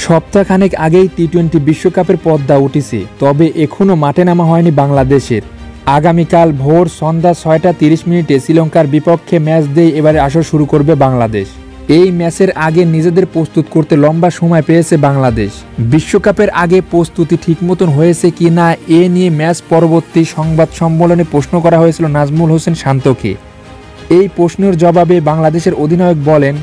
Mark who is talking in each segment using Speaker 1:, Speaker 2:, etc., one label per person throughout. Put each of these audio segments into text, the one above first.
Speaker 1: সপ্তাহখানেক আগেই টি-20 বিশ্বকাপের পর্দা উঠেছে, তবে এখনও মাঠে নামা হয়নি বাংলাদেশের। আগামীকাল ভোর সন্ধ্যা 6টা 30 শ্রীলঙ্কার বিপক্ষে ম্যাচ দিয়ে এবারে আসর শুরু করবে বাংলাদেশ। এই ম্যাচের আগে নিজেদের প্রস্তুত করতে লম্বা সময় পেয়েছে বাংলাদেশ। বিশ্বকাপের আগে প্রস্তুতি ঠিক মতন হয়েছে কি না এ নিয়ে ম্যাচ পরবর্তী সংবাদ সম্মেলনে প্রশ্ন করা হয়েছিল নাজমুল হোসেন শান্তকে। এই প্রশ্নের জবাবে বাংলাদেশের অধিনায়ক বলেন,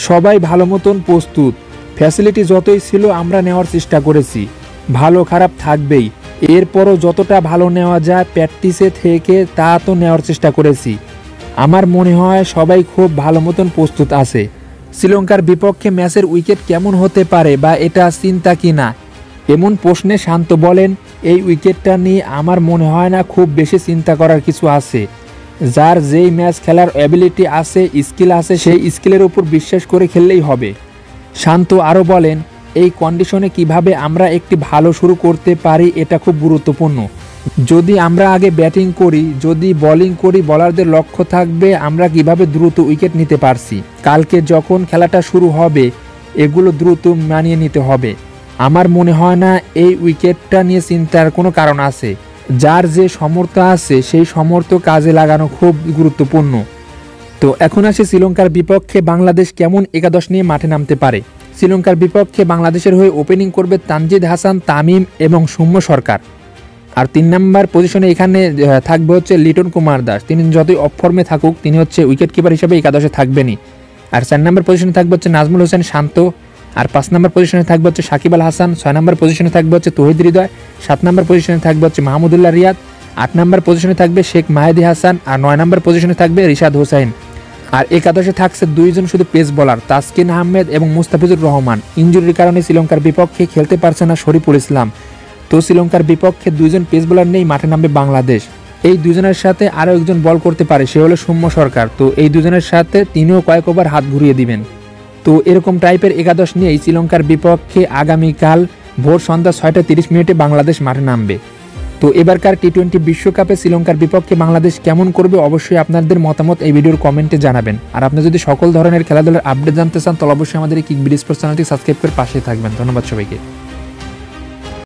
Speaker 1: সবাই ভালো মতন প্রস্তুত, ফ্যাসিলিটি যতই ছিল আমরা নেওয়ার চেষ্টা করেছি, ভালো খারাপ থাকবেই, এরপরও যতটা ভালো নেওয়া যায় প্র্যাকটিসে থেকে তা তো নেওয়ার চেষ্টা করেছি। আমার মনে হয় সবাই খুব ভালো মতন প্রস্তুত আছে। শ্রীলঙ্কার বিপক্ষে ম্যাচের উইকেট কেমন হতে পারে বা এটা চিন্তা কি না, এমন প্রশ্নে শান্ত বলেন, এই উইকেটটা নিয়ে আমার মনে হয় না খুব বেশি চিন্তা করার কিছু আছে। যার যেই ম্যাচ খেলার অ্যাবিলিটি আছে, স্কিল আছে, সেই স্কিলের উপর বিশ্বাস করে খেললেই হবে। শান্ত আরও বলেন, এই কন্ডিশনে কিভাবে আমরা একটি ভালো শুরু করতে পারি এটা খুব গুরুত্বপূর্ণ। যদি আমরা আগে ব্যাটিং করি, যদি বোলিং করি, বোলারদের লক্ষ্য থাকবে আমরা কিভাবে দ্রুত উইকেট নিতে পারছি। কালকে যখন খেলাটা শুরু হবে এগুলো দ্রুত মানিয়ে নিতে হবে। আমার মনে হয় না এই উইকেটটা নিয়ে চিন্তার কোনো কারণ আছে। যার যে সামর্থ্য আছে সেই সামর্থ্য কাজে লাগানো খুব গুরুত্বপূর্ণ। তো এখন আসে শ্রীলঙ্কার বিপক্ষে বাংলাদেশ কেমন একাদশ নিয়ে মাঠে নামতে পারে। শ্রীলঙ্কার বিপক্ষে বাংলাদেশের হয়ে ওপেনিং করবে তানজিদ হাসান, তামিম এবং সৌম্য সরকার। আর 3 নম্বর পজিশনে এখানে থাকবে হচ্ছে লিটন কুমার দাস। তিনি যতই অফ ফর্মে থাকুক তিনি হচ্ছে উইকেট কিপার হিসেবে একাদশে থাকবেনই। আর 4 নম্বর পজিশনে থাকবে হচ্ছে নাজমুল হোসেন শান্ত। আর 5 নম্বর পজিশনে থাকবে হচ্ছে সাকিব আল হাসান। 6 নম্বর পজিশনে থাকবে হচ্ছে তৌহিদ হৃদয়। 7 নম্বর পজিশনে থাকবে হচ্ছে মাহমুদুল্লাহ রিয়াদ। 8 নম্বর পজিশনে থাকবে শেখ মাহেদী হাসান। আর 9 নম্বর পজিশনে থাকবে রিশাদ হোসাইন। আর একাদশে থাকছে 2 জন শুধু পেস বোলার, তাসকিন আহমেদ এবং মুস্তাফিজুর রহমান। ইনজুরির কারণে শ্রীলঙ্কার বিপক্ষে খেলতে পারছে না শরীফুল ইসলাম। তো শ্রীলঙ্কার বিপক্ষে 2 জন পেস বোলার নেই, মাঠে নামবে বাংলাদেশ। এই 2 জনের সাথে আরও একজন বল করতে পারে, সে হলো সৌম্য সরকার। তো এই 2 জনের সাথে তিনিও কয়েক ওভার হাত ঘুরিয়ে দিবেন। তো এরকম টাইপের একাদশ নিয়েই শ্রীলঙ্কার বিপক্ষে আগামীকাল ভোর সন্ধ্যা 6টা 30 বাংলাদেশ মাঠে নামবে। তো এবারকার টি-20 বিশ্বকাপে শ্রীলঙ্কার বিপক্ষে বাংলাদেশ কেমন করবে অবশ্যই আপনাদের মতামত এই ভিডিওর কমেন্টে জানাবেন। আর আপনি যদি সকল ধরনের খেলাধুলার আপডেট জানতে চান তাহলে অবশ্যই আমাদের এই কিক বিডি স্পোর্টস চ্যানেলটি সাবস্ক্রাইব করে পাশে থাকবেন। ধন্যবাদ সবাইকে।